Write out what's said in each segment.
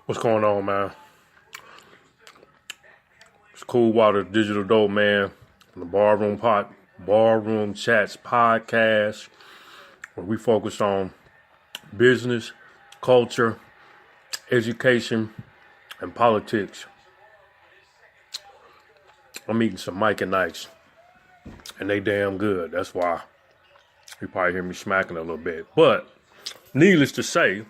What's going on, man? It's Cool Water, Digital Dope Man, from the Barroom Chats podcast, where we focus on business, culture, education, and politics. I'm eating some Mike and Ike's, and they damn good. That's why you probably hear me smacking a little bit. But needless to say,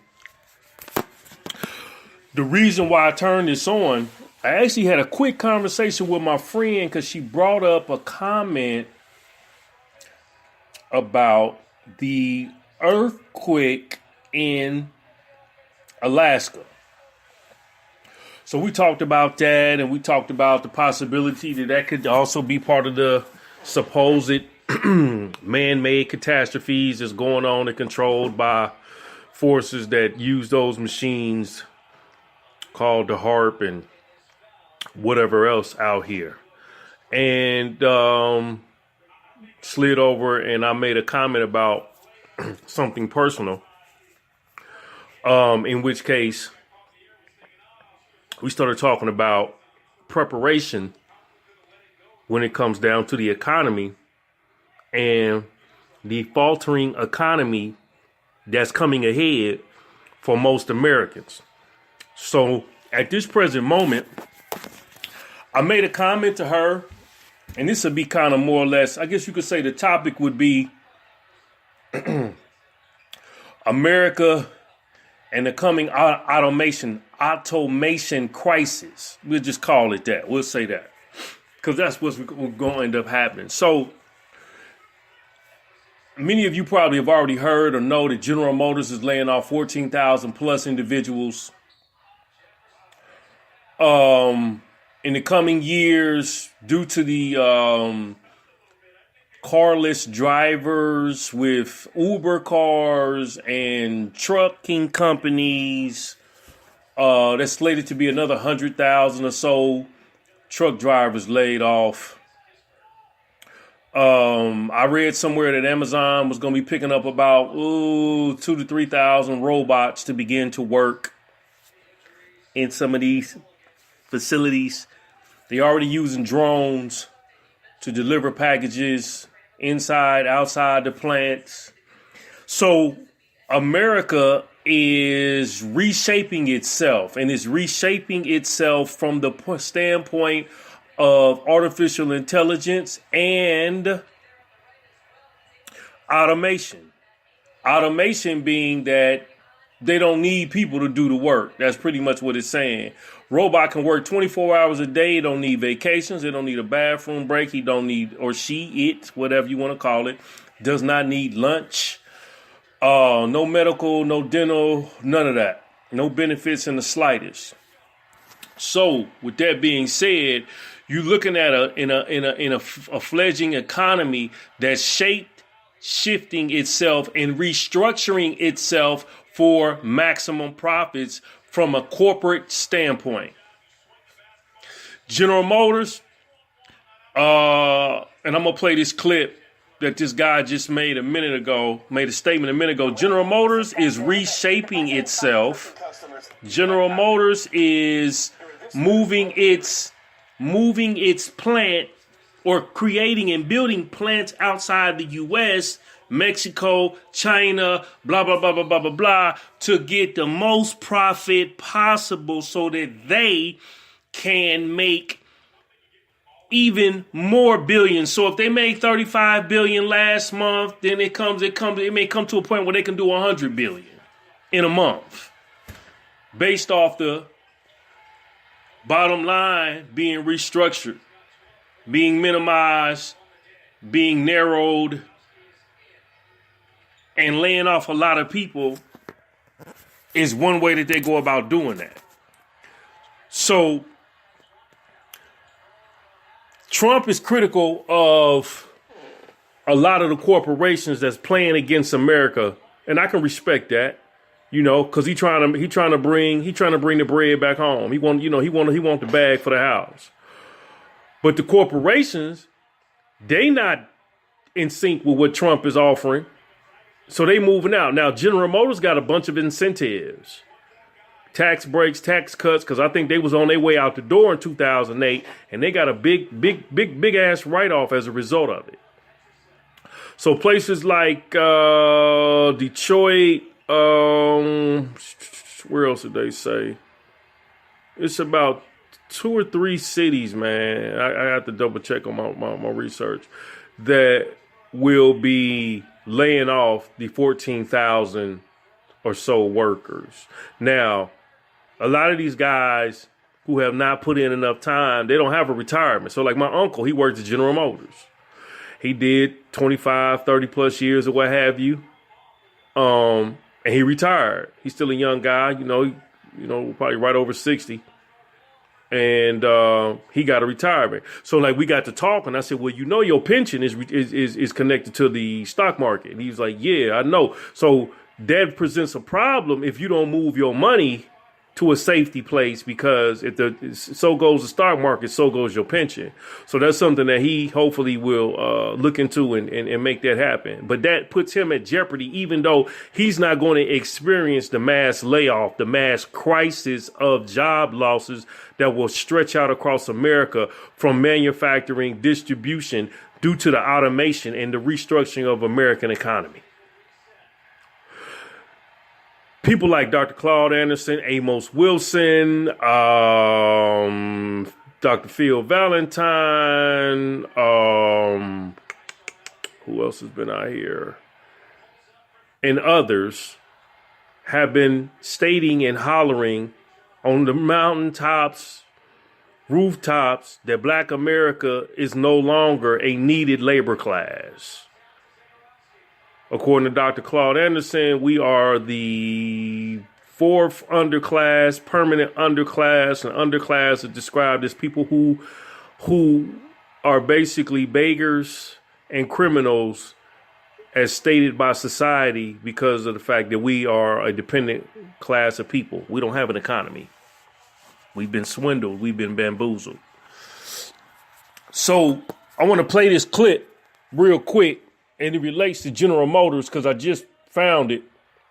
the reason why I turned this on, I actually had a quick conversation with my friend because she brought up a comment about the earthquake in Alaska. So we talked about that, and we talked about the possibility that could also be part of the supposed man-made catastrophes that's going on and controlled by forces that use those machines called the HARP and whatever else out here. And slid over and I made a comment about something personal, in which case we started talking about preparation when it comes down to the economy and the faltering economy that's coming ahead for most Americans. So at this present moment, I made a comment to her, and this would be kind of more or less, I guess you could say the topic would be America and the coming automation crisis. We'll just call it that. We'll say that, because that's what's going to end up happening. So many of you probably have already heard or know that General Motors is laying off 14,000 plus individuals in the coming years due to the carless drivers with Uber cars and trucking companies. That's slated to be another 100,000 or so truck drivers laid off. I read somewhere that Amazon was going to be picking up about 2,000 to 3,000 robots to begin to work in some of these facilities. They're already using drones to deliver packages inside, outside the plants. So America is reshaping itself, and it's reshaping itself from the standpoint of artificial intelligence and automation. Automation being that they don't need people to do the work. That's pretty much what it's saying. Robot can work 24 hours a day. They don't need vacations. They don't need a bathroom break. He don't need, or she, it, whatever you want to call it, does not need lunch. No medical, no dental, none of that. No benefits in the slightest. So with that being said, you're looking at a fledgling economy that's shifting itself and restructuring itself for maximum profits from a corporate standpoint. General Motors, and I'm going to play this clip that this guy just made a statement a minute ago. General Motors is reshaping itself. General Motors is moving its plant, or creating and building plants outside the U.S., Mexico, China, blah, blah, blah, blah, blah, blah, blah, to get the most profit possible so that they can make even more billions. So if they made 35 billion last month, then it may come to a point where they can do 100 billion in a month, based off the bottom line being restructured, being minimized, being narrowed, and laying off a lot of people is one way that they go about doing that. So Trump is critical of a lot of the corporations that's playing against America, and I can respect that, because he trying to bring the bread back home. He want the bag for the house. But the corporations, they not in sync with what Trump is offering. So they moving out. Now, General Motors got a bunch of incentives. tax breaks, tax cuts, because I think they was on their way out the door in 2008, and they got a big ass write-off as a result of it. So places like Detroit, where else did they say? It's about 2 or 3 cities, man. I have to double check on my research, that will be laying off the 14,000 or so workers. Now, a lot of these guys who have not put in enough time, they don't have a retirement. So like my uncle, he worked at General Motors. He did 25, 30 plus years or what have you. And he retired. He's still a young guy, probably right over 60. And he got a retirement. So like we got to talk, and I said, well, your pension is connected to the stock market. And he was like, yeah, I know. So that presents a problem if you don't move your money to a safety place, because so goes the stock market, so goes your pension. So that's something that he hopefully will look into and make that happen. But that puts him at jeopardy, even though he's not going to experience the mass layoff, the mass crisis of job losses that will stretch out across America from manufacturing, distribution, due to the automation and the restructuring of American economy. People like Dr. Claude Anderson, Amos Wilson, Dr. Phil Valentine, who else has been out here? And others have been stating and hollering on the mountaintops, rooftops, that Black America is no longer a needed labor class. According to Dr. Claude Anderson, we are the 4th underclass, permanent underclass. An underclass is described as people who are basically beggars and criminals, as stated by society, because of the fact that we are a dependent class of people. We don't have an economy. We've been swindled. We've been bamboozled. So I want to play this clip real quick. And it relates to General Motors, because I just found it.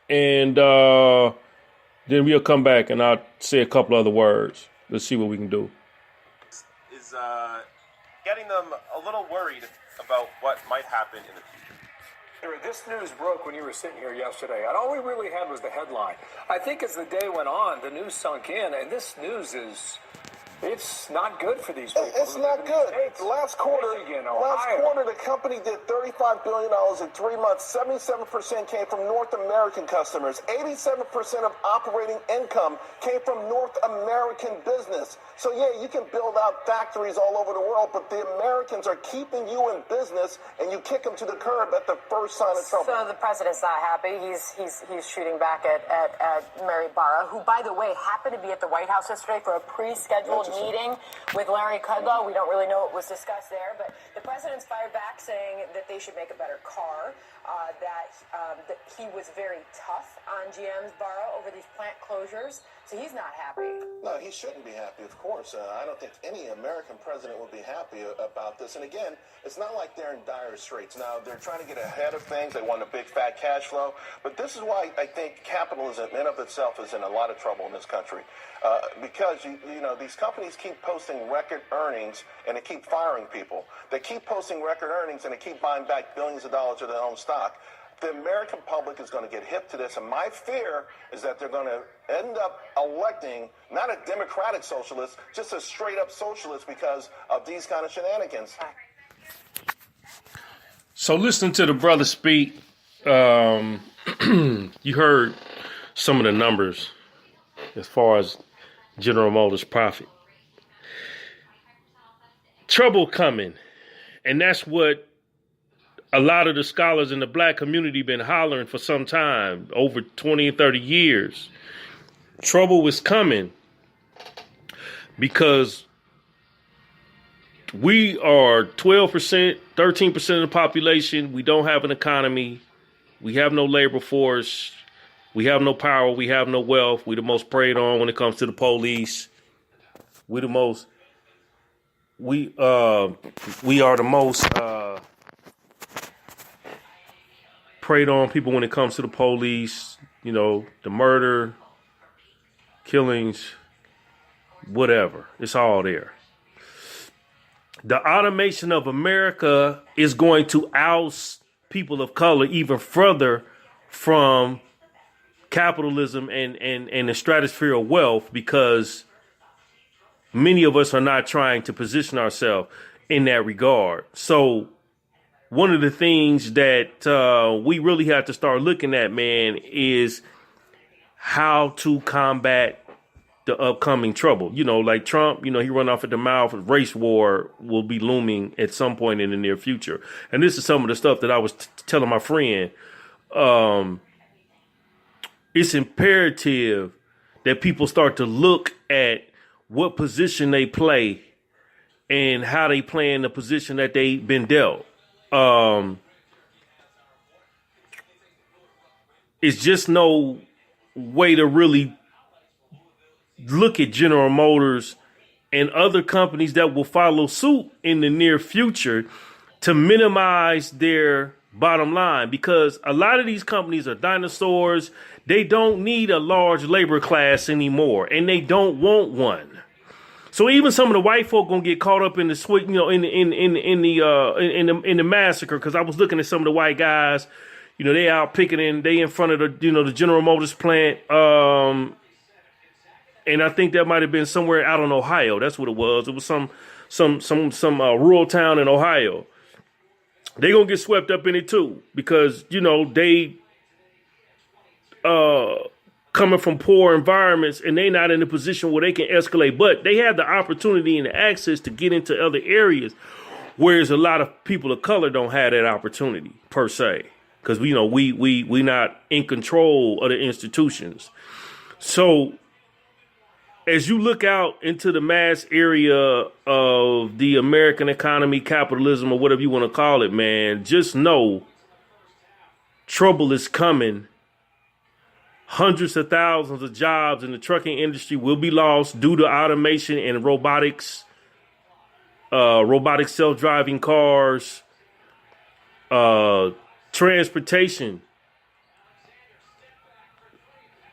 And then we'll come back and I'll say a couple other words. Let's see what we can do. Is getting them a little worried about what might happen in the future. This news broke when you were sitting here yesterday, and all we really had was the headline. I think as the day went on, the news sunk in, and this news it's not good for these people. It's not good. Last quarter, the company did $35 billion in 3 months. 77% came from North American customers. 87% of operating income came from North American business. So, yeah, you can build out factories all over the world, but the Americans are keeping you in business, and you kick them to the curb at the first sign of trouble. So the president's not happy. He's shooting back at Mary Barra, who, by the way, happened to be at the White House yesterday for a pre-scheduled meeting with Larry Kudlow. We don't really know what was discussed there, but the president's fired back, saying that they should make a better car, that he was very tough on GM's Barra over these plant closures. So he's not happy. No, he shouldn't be happy, of course. I don't think any American president would be happy about this. And again, it's not like they're in dire straits. Now, they're trying to get ahead of things. They want a big, fat cash flow. But this is why I think capitalism in and of itself is in a lot of trouble in this country. Because, these companies keep posting record earnings and they keep firing people. They keep posting record earnings and they keep buying back billions of dollars of their own stock. The American public is going to get hip to this, and my fear is that they're going to end up electing not a democratic socialist, just a straight-up socialist because of these kind of shenanigans. So listen to the brother speak. You heard some of the numbers as far as General Motors' profit. Trouble coming, and that's what a lot of the scholars in the Black community been hollering for some time, over 20 and 30 years. Trouble was coming because we are 12%, 13% of the population. We don't have an economy. We have no labor force. We have no power. We have no wealth. We're the most preyed on when it comes to the police. We are the most preyed on people when it comes to the police, the murder, killings, whatever. It's all there. The automation of America is going to oust people of color even further from capitalism and the stratosphere of wealth, because many of us are not trying to position ourselves in that regard. So one of the things that we really have to start looking at, man, is how to combat the upcoming trouble. You know, like Trump, you know, he run off at the mouth. Race war will be looming at some point in the near future. And this is some of the stuff that I was telling my friend. It's imperative that people start to look at what position they play and how they play in the position that they've been dealt. It's just no way to really look at General Motors and other companies that will follow suit in the near future to minimize their bottom line, because a lot of these companies are dinosaurs. They don't need a large labor class anymore, and they don't want one. So even some of the white folk gonna get caught up in the switch, you know, in the massacre. Because I was looking at some of the white guys, you know, they out picketing, they in front of the, you know, the General Motors plant. And I think that might have been somewhere out in Ohio. That's what it was. It was some rural town in Ohio. They gonna get swept up in it too, because, you know, they coming from poor environments and they not in a position where they can escalate, but they have the opportunity and the access to get into other areas, whereas a lot of people of color don't have that opportunity per se, because we not in control of the institutions. So as you look out into the mass area of the American economy, capitalism, or whatever you want to call it, man, just know trouble is coming. Hundreds of thousands of jobs in the trucking industry will be lost due to automation and robotics, robotic self-driving cars, transportation,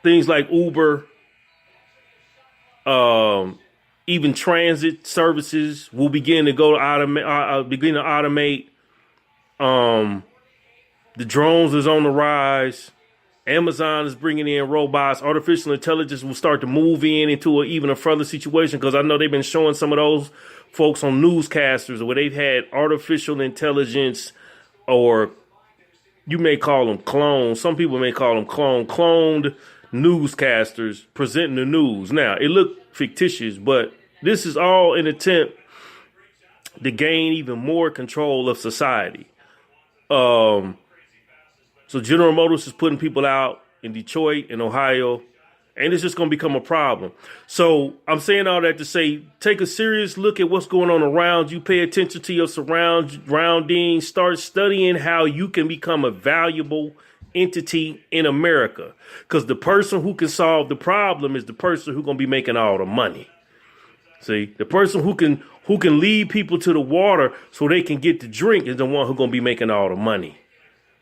things like Uber, even transit services will begin to automate. The drones is on the rise. Amazon is bringing in robots. Artificial intelligence will start to move into even a further situation, because I know they've been showing some of those folks on newscasters where they've had artificial intelligence, or you may call them clones. Some people may call them cloned newscasters presenting the news. Now, it looked fictitious, but this is all an attempt to gain even more control of society. So General Motors is putting people out in Detroit and Ohio, and it's just going to become a problem. So I'm saying all that to say, take a serious look at what's going on around you. Pay attention to your surroundings. Start studying how you can become a valuable entity in America, because the person who can solve the problem is the person who's going to be making all the money. See, the person who can lead people to the water so they can get the drink is the one who's going to be making all the money.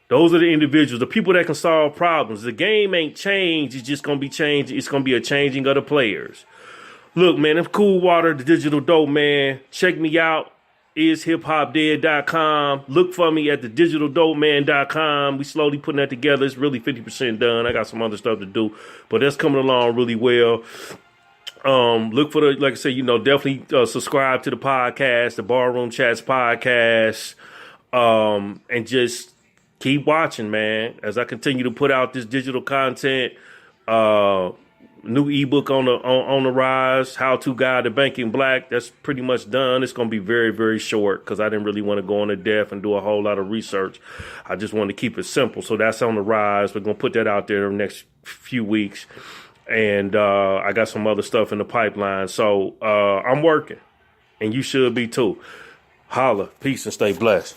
Those are the individuals, the people that can solve problems. The game ain't changed. It's just going to be changed. It's going to be a changing of the players. Look, man, it's Cool Water, the digital dope, man. Check me out. ishiphopdead.com. Look for me at thedigitaldopeman.com. We slowly putting that together. It's really 50% done. I got some other stuff to do, but that's coming along really well. Look for like I said, definitely subscribe to the podcast, the Barroom Chats podcast, and just keep watching, man, as I continue to put out this digital content. New ebook on the rise, How to Guide the Banking Black. That's pretty much done. It's going to be very, very short because I didn't really want to go into depth and do a whole lot of research. I just wanted to keep it simple. So that's on the rise. We're going to put that out there in the next few weeks. And I got some other stuff in the pipeline. So I'm working, and you should be too. Holla. Peace and stay blessed.